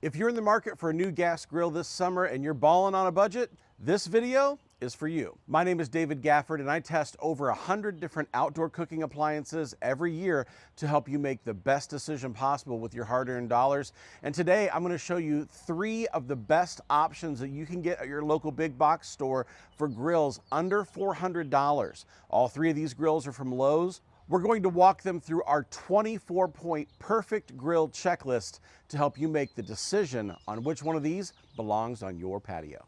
If you're in the market for a new gas grill this summer and you're balling on a budget, this video is for you. My name is David Gafford and I test over 100 different outdoor cooking appliances every year to help you make the best decision possible with your hard-earned dollars. And today I'm going to show you 3 of the best options that you can get at your local big box store for grills under $400. All 3 of these grills are from Lowe's. We're going to walk them through our 24-point perfect grill checklist to help you make the decision on which one of these belongs on your patio.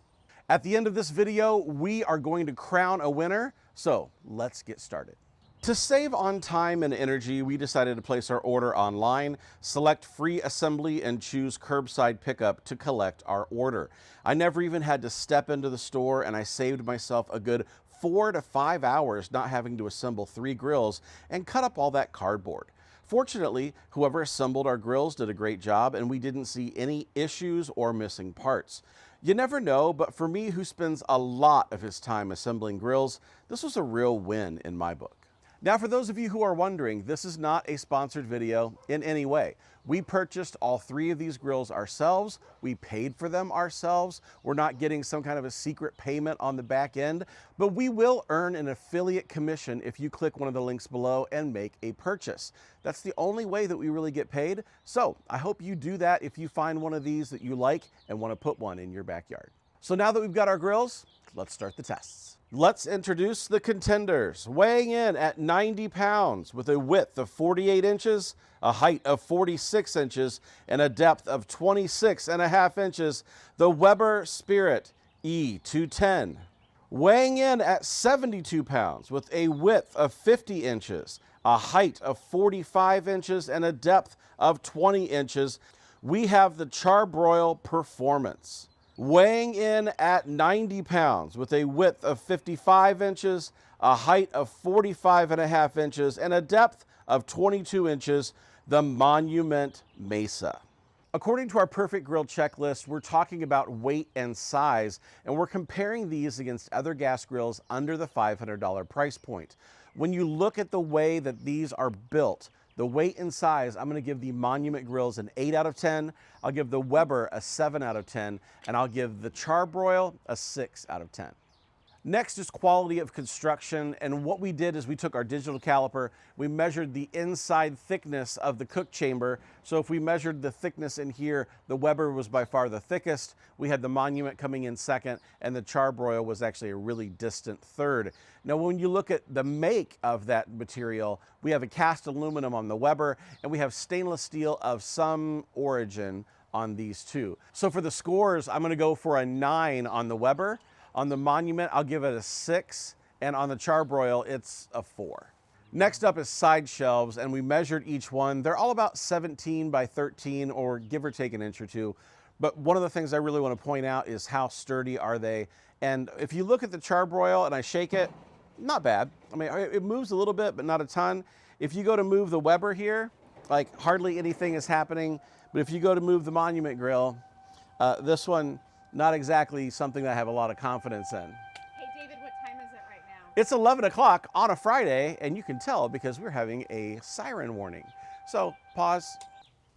At the end of this video, we are going to crown a winner, so let's get started. To save on time and energy, we decided to place our order online, select free assembly, and choose curbside pickup to collect our order. I never even had to step into the store, and I saved myself a good 4 to 5 hours not having to assemble 3 grills and cut up all that cardboard. Fortunately, whoever assembled our grills did a great job and we didn't see any issues or missing parts. You never know, but for me, who spends a lot of his time assembling grills, this was a real win in my book. Now, for those of you who are wondering, this is not a sponsored video in any way. We purchased all 3 of these grills ourselves. We paid for them ourselves. We're not getting some kind of a secret payment on the back end, but we will earn an affiliate commission if you click one of the links below and make a purchase. That's the only way that we really get paid. So I hope you do that if you find one of these that you like and want to put one in your backyard. So now that we've got our grills, let's start the tests. Let's introduce the contenders. Weighing in at 90 pounds with a width of 48 inches, a height of 46 inches, and a depth of 26.5 inches, the Weber Spirit E210. Weighing in at 72 pounds with a width of 50 inches, a height of 45 inches, and a depth of 20 inches, we have the Charbroil Performance. Weighing in at 90 pounds with a width of 55 inches, a height of 45.5 inches, and a depth of 22 inches, the Monument Mesa. According to our perfect grill checklist, we're talking about weight and size, and we're comparing these against other gas grills under the $500 price point. When you look at the way that these are built, the weight and size, I'm going to give the Monument grills an 8 out of 10. I'll give the Weber a 7 out of 10, and I'll give the Charbroil a 6 out of 10. Next is quality of construction, and what we did is we took our digital caliper, we measured the inside thickness of the cook chamber. So if we measured the thickness in here, the Weber was by far the thickest. We had the Monument coming in second, and the Charbroil was actually a really distant third. Now, when you look at the make of that material, we have a cast aluminum on the Weber, and we have stainless steel of some origin on these two. So for the scores, I'm gonna go for a 9 on the Weber. On the Monument, I'll give it a 6, and on the Charbroil, it's a 4. Next up is side shelves, and we measured each one. They're all about 17 by 13, or give or take an inch or two. But one of the things I really want to point out is how sturdy are they. And if you look at the Charbroil and I shake it, not bad. I mean, it moves a little bit, but not a ton. If you go to move the Weber here, like hardly anything is happening. But if you go to move the Monument grill, this one, not exactly something that I have a lot of confidence in. Hey David, what time is it right now? It's 11 o'clock on a Friday, and you can tell because we're having a siren warning. So pause.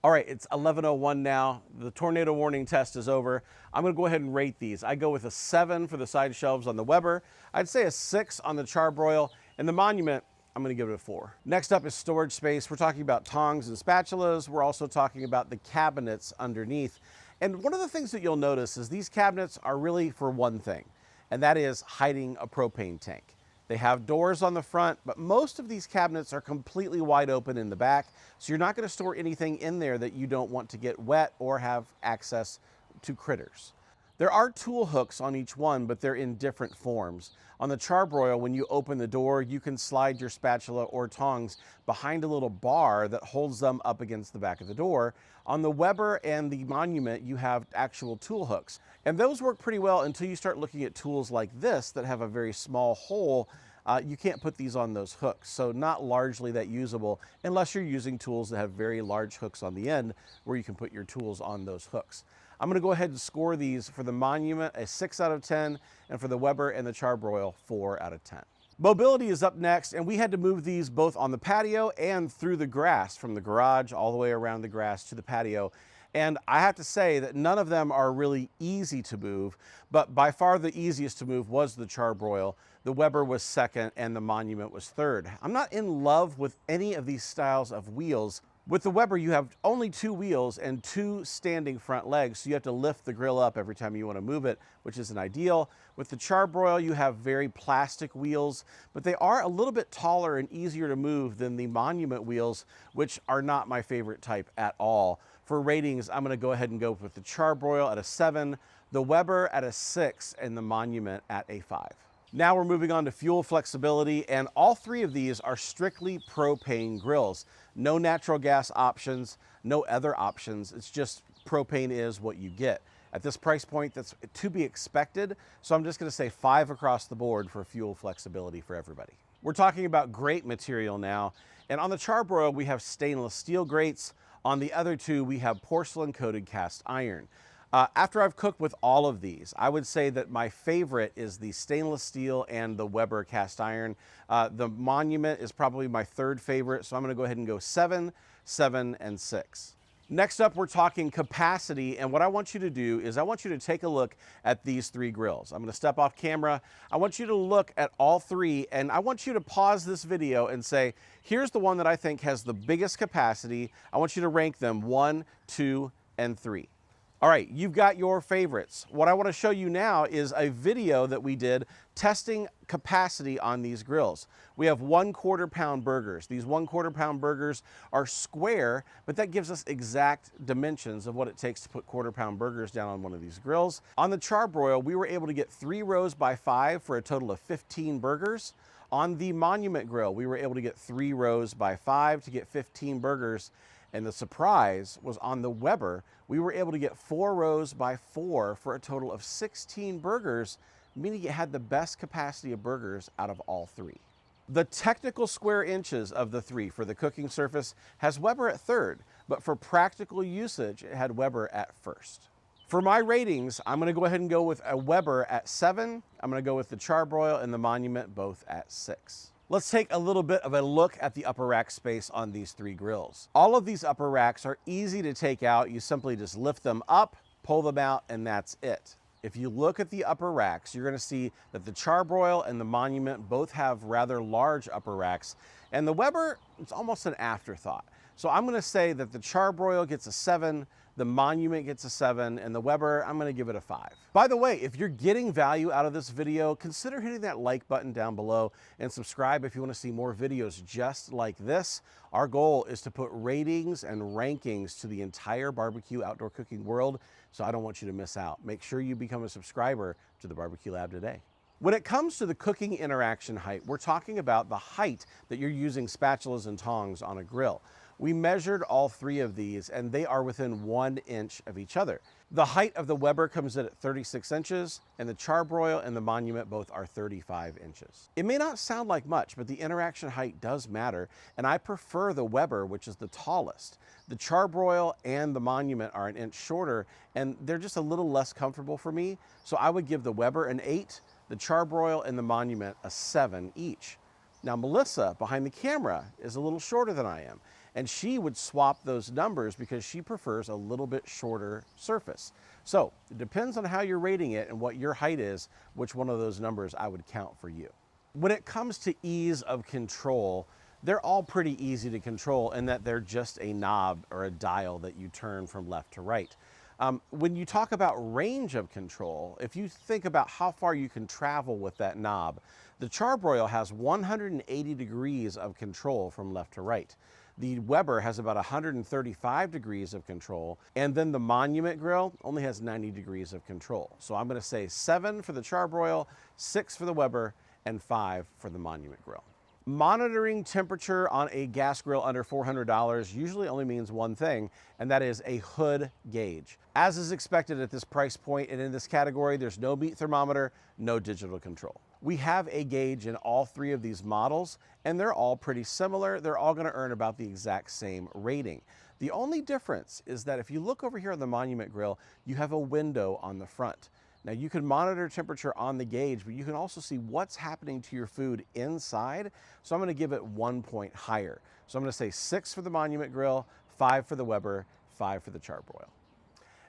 All right, it's 11:01 now. The tornado warning test is over. I'm gonna go ahead and rate these. I go with a 7 for the side shelves on the Weber. I'd say a 6 on the Charbroil, and the Monument, I'm gonna give it a 4. Next up is storage space. We're talking about tongs and spatulas. We're also talking about the cabinets underneath. And one of the things that you'll notice is these cabinets are really for one thing, and that is hiding a propane tank. They have doors on the front, but most of these cabinets are completely wide open in the back, so you're not going to store anything in there that you don't want to get wet or have access to critters. There are tool hooks on each one, but they're in different forms. On the Charbroil, when you open the door, you can slide your spatula or tongs behind a little bar that holds them up against the back of the door. On the Weber and the Monument, you have actual tool hooks. And those work pretty well until you start looking at tools like this that have a very small hole. You can't put these on those hooks, so not largely that usable unless you're using tools that have very large hooks on the end where you can put your tools on those hooks. I'm gonna go ahead and score these for the Monument a 6 out of 10, and for the Weber and the Charbroil 4 out of 10. Mobility is up next, and we had to move these both on the patio and through the grass, from the garage all the way around the grass to the patio. And I have to say that none of them are really easy to move, but by far the easiest to move was the Charbroil. The Weber was second and the Monument was third. I'm not in love with any of these styles of wheels. With the Weber, you have only 2 wheels and 2 standing front legs, so you have to lift the grill up every time you want to move it, which isn't ideal. With the Charbroil, you have very plastic wheels, but they are a little bit taller and easier to move than the Monument wheels, which are not my favorite type at all. For ratings, I'm going to go ahead and go with the Charbroil at a 7, the Weber at a 6, and the Monument at a 5. Now we're moving on to fuel flexibility, and all 3 of these are strictly propane grills. No natural gas options, no other options. It's just propane is what you get. At this price point, that's to be expected, so I'm just going to say 5 across the board for fuel flexibility for everybody. We're talking about grate material now, and on the Charbroil, we have stainless steel grates. On the other 2, we have porcelain-coated cast iron. After I've cooked with all of these, I would say that my favorite is the stainless steel and the Weber cast iron. The Monument is probably my 3rd favorite, so I'm going to go ahead and go 7, 7, and 6. Next up, we're talking capacity, and what I want you to do is I want you to take a look at these 3 grills. I'm going to step off camera. I want you to look at all 3, and I want you to pause this video and say, here's the one that I think has the biggest capacity. I want you to rank them 1, 2, and 3. All right, you've got your favorites. What I want to show you now is a video that we did testing capacity on these grills. We have 1/4 pound burgers. These 1/4 pound burgers are square, but that gives us exact dimensions of what it takes to put 1/4 pound burgers down on one of these grills. On the Charbroil, we were able to get 3 rows by 5 for a total of 15 burgers. On the Monument grill, we were able to get 3 rows by 5 to get 15 burgers. And the surprise was on the Weber, we were able to get 4 rows by 4 for a total of 16 burgers, meaning it had the best capacity of burgers out of all 3. The technical square inches of the 3 for the cooking surface has Weber at 3rd, but for practical usage, it had Weber at 1st. For my ratings, I'm going to go ahead and go with a Weber at 7. I'm going to go with the Charbroil and the Monument both at 6. Let's take a little bit of a look at the upper rack space on these 3 grills. All of these upper racks are easy to take out. You simply just lift them up, pull them out, and that's it. If you look at the upper racks, you're going to see that the Charbroil and the Monument both have rather large upper racks, and the Weber, it's almost an afterthought. So I'm going to say that the Charbroil gets a 7, the Monument gets a 7, and the Weber, I'm going to give it a 5. By the way, if you're getting value out of this video, consider hitting that like button down below and subscribe if you want to see more videos just like this. Our goal is to put ratings and rankings to the entire barbecue outdoor cooking world, so I don't want you to miss out. Make sure you become a subscriber to the Barbecue Lab today. When it comes to the cooking interaction height, we're talking about the height that you're using spatulas and tongs on a grill. We measured all 3 of these, and they are within 1 inch of each other. The height of the Weber comes in at 36 inches, and the Charbroil and the Monument both are 35 inches. It may not sound like much, but the interaction height does matter, and I prefer the Weber, which is the tallest. The Charbroil and the Monument are an inch shorter, and they're just a little less comfortable for me, so I would give the Weber an 8, the Charbroil and the Monument a 7 each. Now, Melissa, behind the camera, is a little shorter than I am, and she would swap those numbers because she prefers a little bit shorter surface. So it depends on how you're rating it and what your height is, which one of those numbers I would count for you. When it comes to ease of control, they're all pretty easy to control in that they're just a knob or a dial that you turn from left to right. When you talk about range of control, if you think about how far you can travel with that knob, the Charbroil has 180 degrees of control from left to right. The Weber has about 135 degrees of control, and then the Monument grill only has 90 degrees of control. So I'm going to say 7 for the Charbroil, 6 for the Weber, and 5 for the Monument grill. Monitoring temperature on a gas grill under $400 usually only means one thing, and that is a hood gauge. As is expected at this price point and in this category, there's no meat thermometer, no digital control. We have a gauge in all 3 of these models, and they're all pretty similar. They're all going to earn about the exact same rating. The only difference is that if you look over here on the Monument grill, you have a window on the front. Now, you can monitor temperature on the gauge, but you can also see what's happening to your food inside. So I'm going to give it 1 point higher. So I'm going to say 6 for the Monument grill, 5 for the Weber, 5 for the Charbroil.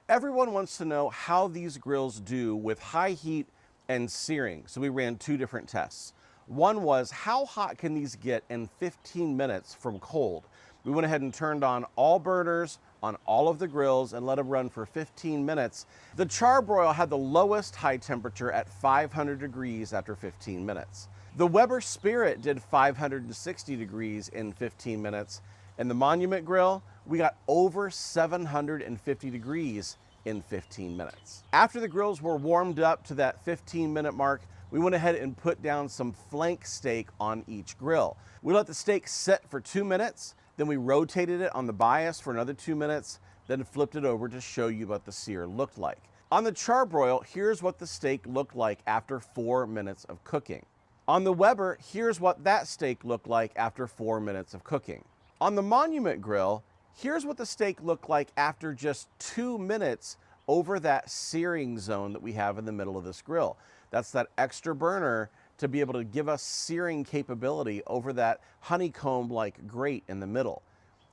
Everyone wants to know how these grills do with high heat and searing. So we ran two different tests. One was, how hot can these get in 15 minutes from cold? We went ahead and turned on all burners on all of the grills and let them run for 15 minutes. The Charbroil had the lowest high temperature at 500 degrees after 15 minutes. The Weber Spirit did 560 degrees in 15 minutes. And the Monument grill, we got over 750 degrees in 15 minutes. After the grills were warmed up to that 15-minute mark, we went ahead and put down some flank steak on each grill. We let the steak sit for 2 minutes, then we rotated it on the bias for another 2 minutes, then flipped it over to show you what the sear looked like. On the Charbroil, here's what the steak looked like after 4 minutes of cooking. On the Weber, here's what that steak looked like after 4 minutes of cooking. On the Monument grill, here's what the steak looked like after just 2 minutes over that searing zone that we have in the middle of this grill. That's that extra burner to be able to give us searing capability over that honeycomb-like grate in the middle.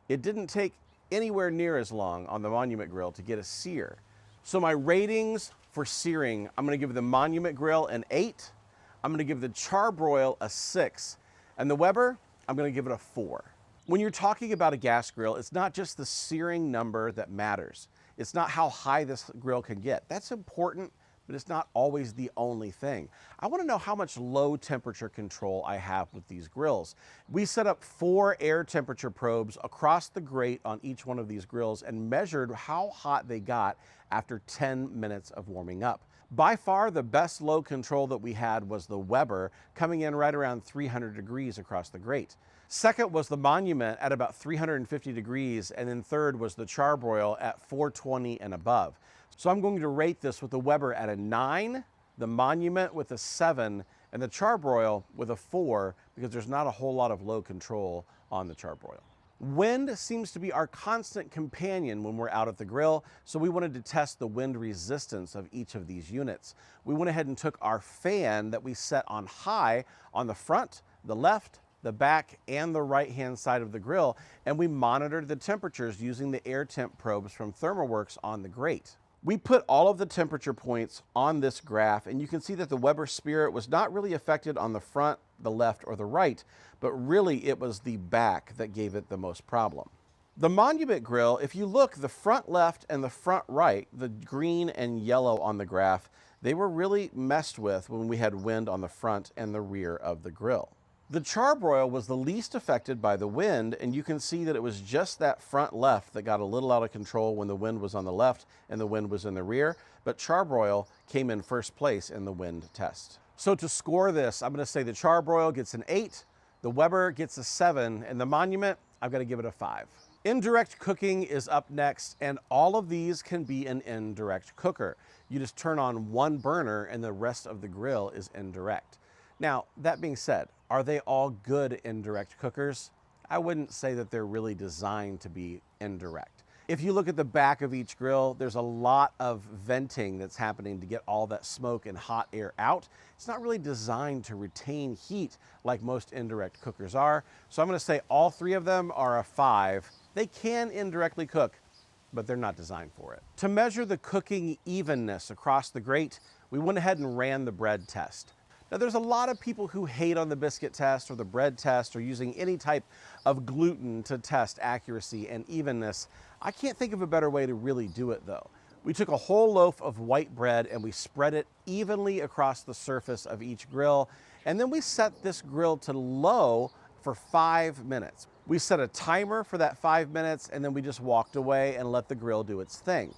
It didn't take anywhere near as long on the Monument grill to get a sear. So my ratings for searing, I'm gonna give the Monument grill an 8, I'm gonna give the Charbroil a 6, and the Weber, I'm gonna give it a 4. When you're talking about a gas grill, it's not just the searing number that matters. It's not how high this grill can get. That's important, but it's not always the only thing. I want to know how much low temperature control I have with these grills. We set up 4 air temperature probes across the grate on each one of these grills and measured how hot they got after 10 minutes of warming up. By far, the best low control that we had was the Weber, coming in right around 300 degrees across the grate. Second was the Monument at about 350 degrees, and then third was the Charbroil at 420 and above. So I'm going to rate this with the Weber at a 9, the Monument with a 7, and the Charbroil with a 4, because there's not a whole lot of low control on the Charbroil. Wind seems to be our constant companion when we're out at the grill, so we wanted to test the wind resistance of each of these units. We went ahead and took our fan that we set on high on the front, the left, the back, and the right-hand side of the grill, and we monitored the temperatures using the air temp probes from ThermalWorks on the grate. We put all of the temperature points on this graph, and you can see that the Weber Spirit was not really affected on the front, the left, or the right, but really it was the back that gave it the most problem. The Monument grill, if you look, the front left and the front right, the green and yellow on the graph, they were really messed with when we had wind on the front and the rear of the grill. The Charbroil was the least affected by the wind, and you can see that it was just that front left that got a little out of control when the wind was on the left and the wind was in the rear, but Charbroil came in first place in the wind test. So to score this, I'm gonna say the Charbroil gets an 8, the Weber gets a 7, and the Monument, I've gotta give it a 5. Indirect cooking is up next, and all of these can be an indirect cooker. You just turn on one burner and the rest of the grill is indirect. Now, that being said, are they all good indirect cookers? I wouldn't say that they're really designed to be indirect. If you look at the back of each grill, there's a lot of venting that's happening to get all that smoke and hot air out. It's not really designed to retain heat like most indirect cookers are. So I'm gonna say all 3 of them are a 5. They can indirectly cook, but they're not designed for it. To measure the cooking evenness across the grate, we went ahead and ran the bread test. Now, there's a lot of people who hate on the biscuit test or the bread test or using any type of gluten to test accuracy and evenness. I can't think of a better way to really do it though. We took a whole loaf of white bread and we spread it evenly across the surface of each grill, and then we set this grill to low for 5 minutes. We set a timer for that 5 minutes, and then we just walked away and let the grill do its thing.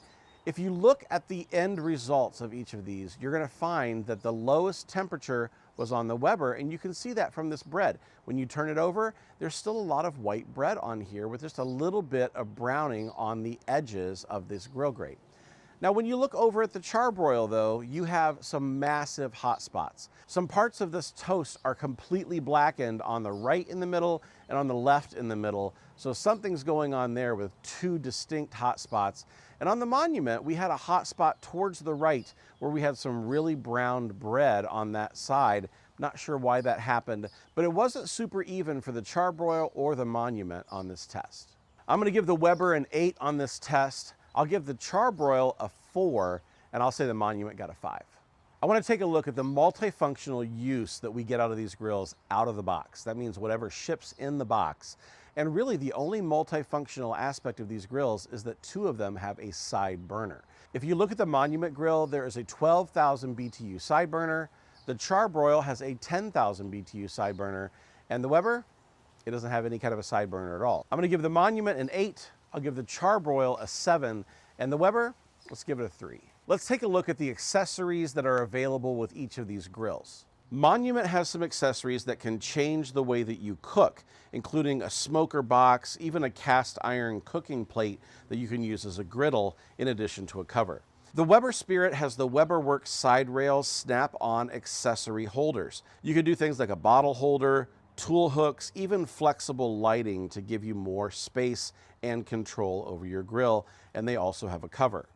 If you look at the end results of each of these, you're gonna find that the lowest temperature was on the Weber, and you can see that from this bread. When you turn it over, there's still a lot of white bread on here with just a little bit of browning on the edges of this grill grate. Now, when you look over at the Charbroil though, you have some massive hot spots. Some parts of this toast are completely blackened on the right in the middle and on the left in the middle. So something's going on there with 2 distinct hot spots. And on the Monument, we had a hot spot towards the right where we had some really browned bread on that side. Not sure why that happened, but it wasn't super even for the Charbroil or the Monument on this test. I'm gonna give the Weber an 8 on this test. I'll give the Charbroil a 4, and I'll say the Monument got a 5. I want to take a look at the multifunctional use that we get out of these grills out of the box. That means whatever ships in the box. And really the only multifunctional aspect of these grills is that 2 of them have a side burner. If you look at the Monument grill, there is a 12,000 BTU side burner. The Charbroil has a 10,000 BTU side burner. And the Weber, it doesn't have any kind of a side burner at all. I'm going to give the Monument an 8. I'll give the Charbroil a 7. And the Weber, let's give it a 3. Let's take a look at the accessories that are available with each of these grills. Monument has some accessories that can change the way that you cook, including a smoker box, even a cast iron cooking plate that you can use as a griddle in addition to a cover. The Weber Spirit has the Weberworks side rails snap-on accessory holders. You can do things like a bottle holder, tool hooks, even flexible lighting to give you more space and control over your grill, and they also have a cover.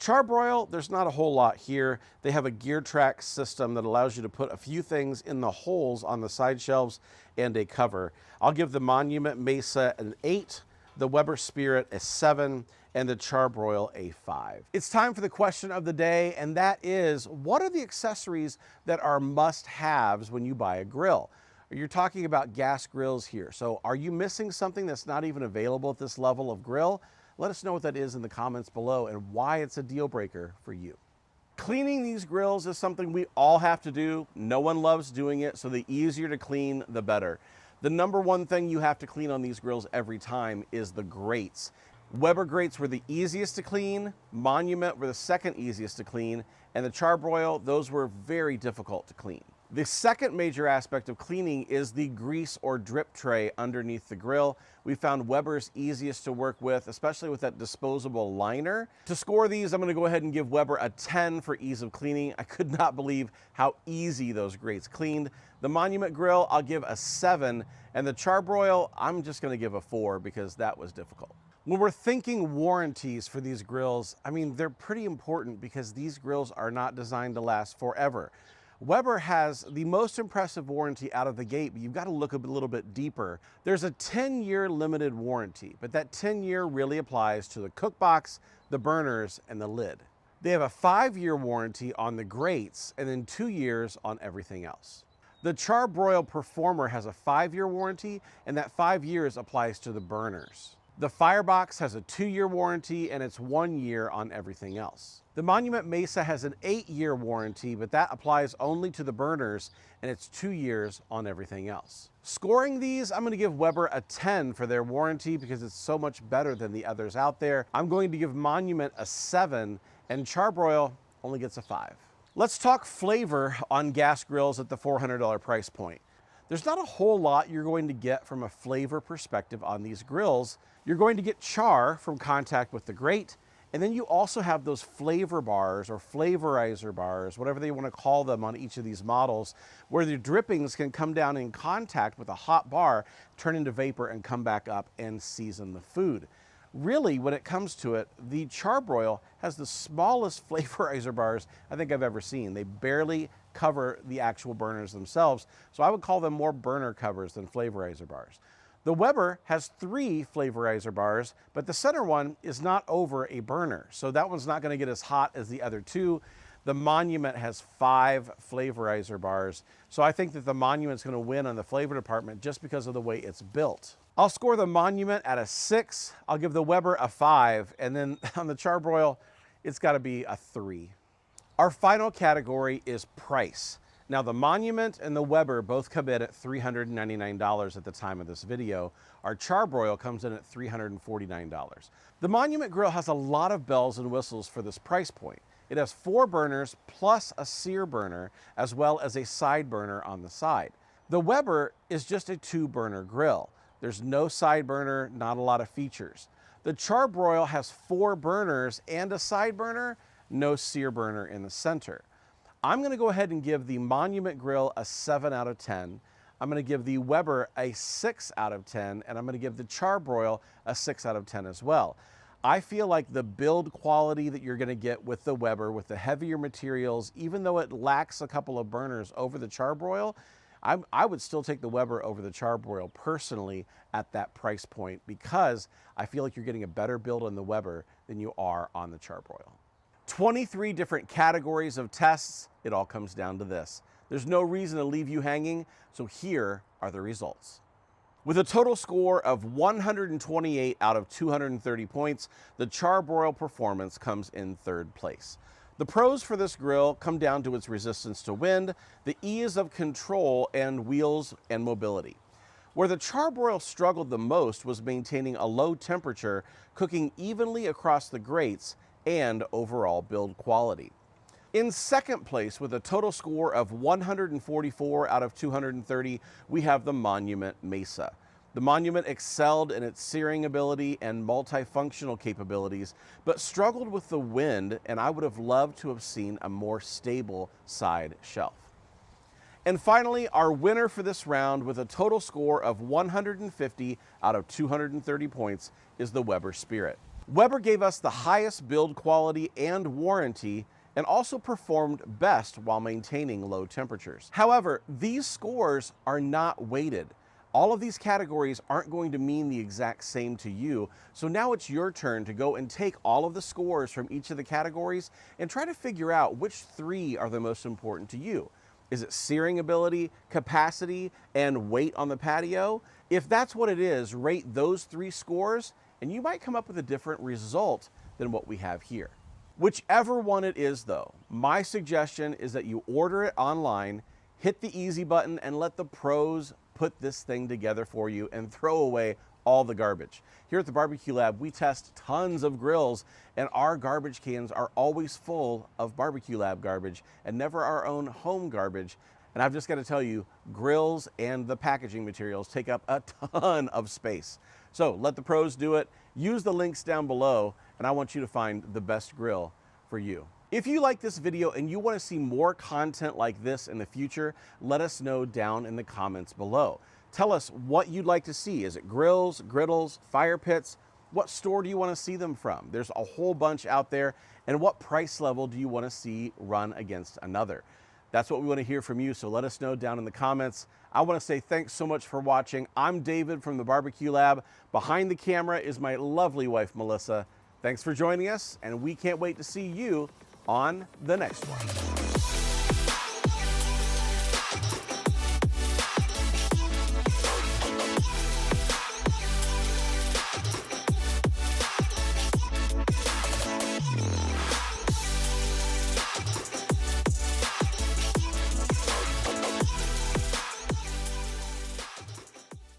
Charbroil, there's not a whole lot here. They have a gear track system that allows you to put a few things in the holes on the side shelves and a cover. I'll give the Monument Mesa an 8, the Weber Spirit a 7, and the Charbroil a 5. It's time for the question of the day, and that is, what are the accessories that are must-haves when you buy a grill? You're talking about gas grills here, so are you missing something that's not even available at this level of grill? Let us know what that is in the comments below and why it's a deal breaker for you. Cleaning these grills is something we all have to do. No one loves doing it, so the easier to clean, the better. The number one thing you have to clean on these grills every time is the grates. Weber grates were the easiest to clean, Monument were the second easiest to clean, and the Charbroil, those were very difficult to clean. The second major aspect of cleaning is the grease or drip tray underneath the grill. We found Weber's easiest to work with, especially with that disposable liner. To score these, I'm going to go ahead and give Weber a 10 for ease of cleaning. I could not believe how easy those grates cleaned. The Monument grill, I'll give a 7, and the Charbroil, I'm just going to give a 4 because that was difficult. When we're thinking warranties for these grills, I mean, they're pretty important because these grills are not designed to last forever. Weber has the most impressive warranty out of the gate, but you've got to look a little bit deeper. There's a 10-year limited warranty, but that 10-year really applies to the cook box, the burners, and the lid. They have a 5-year warranty on the grates and then 2 years on everything else. The Charbroil Performer has a 5-year warranty, and that 5 years applies to the burners. The Firebox has a 2-year warranty, and it's 1 year on everything else. The Monument Mesa has an 8-year warranty, but that applies only to the burners, and it's 2 years on everything else. Scoring these, I'm going to give Weber a 10 for their warranty because it's so much better than the others out there. I'm going to give Monument a 7, and Charbroil only gets a 5. Let's talk flavor on gas grills at the $400 price point. There's not a whole lot you're going to get from a flavor perspective on these grills. You're going to get char from contact with the grate, and then you also have those flavor bars or flavorizer bars, whatever they want to call them on each of these models, where the drippings can come down in contact with a hot bar, turn into vapor, and come back up and season the food. Really, when it comes to it, the Charbroil has the smallest flavorizer bars I think I've ever seen. They barely cover the actual burners themselves, so I would call them more burner covers than flavorizer bars. The Weber has 3 flavorizer bars, but the center one is not over a burner, so that one's not going to get as hot as the other 2. The Monument has 5 flavorizer bars, so I think that the Monument's going to win on the flavor department just because of the way it's built. I'll score the Monument at a 6. I'll give the Weber a 5, and then on the Charbroil, it's got to be a 3. Our final category is price. Now, the Monument and the Weber both come in at $399 at the time of this video. Our Charbroil comes in at $349. The Monument grill has a lot of bells and whistles for this price point. It has 4 burners plus a sear burner, as well as a side burner on the side. The Weber is just a 2-burner grill. There's no side burner, not a lot of features. The Charbroil has 4 burners and a side burner, no sear burner in the center. I'm going to go ahead and give the Monument grill a 7 out of 10. I'm going to give the Weber a 6 out of 10, and I'm going to give the Charbroil a 6 out of 10 as well. I feel like the build quality that you're going to get with the Weber, with the heavier materials, even though it lacks a couple of burners over the Charbroil, I would still take the Weber over the Charbroil personally at that price point because I feel like you're getting a better build on the Weber than you are on the Charbroil. 23 different categories of tests. It all comes down to this. There's no reason to leave you hanging, so here are the results. With a total score of 128 out of 230 points, the Charbroil Performance comes in third place. The pros for this grill come down to its resistance to wind, the ease of control, and wheels and mobility. Where the Charbroil struggled the most was maintaining a low temperature, cooking evenly across the grates, and overall build quality. In second place, with a total score of 144 out of 230, we have the Monument Mesa. The Monument excelled in its searing ability and multifunctional capabilities, but struggled with the wind, and I would have loved to have seen a more stable side shelf. And finally, our winner for this round with a total score of 150 out of 230 points is the Weber Spirit. Weber gave us the highest build quality and warranty, and also performed best while maintaining low temperatures. However, these scores are not weighted. All of these categories aren't going to mean the exact same to you, so now it's your turn to go and take all of the scores from each of the categories and try to figure out which three are the most important to you. Is it searing ability, capacity, and weight on the patio? If that's what it is, rate those three scores, and you might come up with a different result than what we have here. Whichever one it is though, my suggestion is that you order it online, hit the easy button, and let the pros put this thing together for you and throw away all the garbage. Here at the Barbecue Lab, we test tons of grills, and our garbage cans are always full of Barbecue Lab garbage and never our own home garbage. And I've just got to tell you, grills and the packaging materials take up a ton of space. So let the pros do it. Use the links down below, and I want you to find the best grill for you. If you like this video and you want to see more content like this in the future, let us know down in the comments below. Tell us what you'd like to see. Is it grills, griddles, fire pits? What store do you want to see them from? There's a whole bunch out there. And what price level do you want to see run against another? That's what we want to hear from you, so let us know down in the comments. I want to say thanks so much for watching. I'm David from the Barbecue Lab. Behind the camera is my lovely wife, Melissa. Thanks for joining us, and we can't wait to see you on the next one.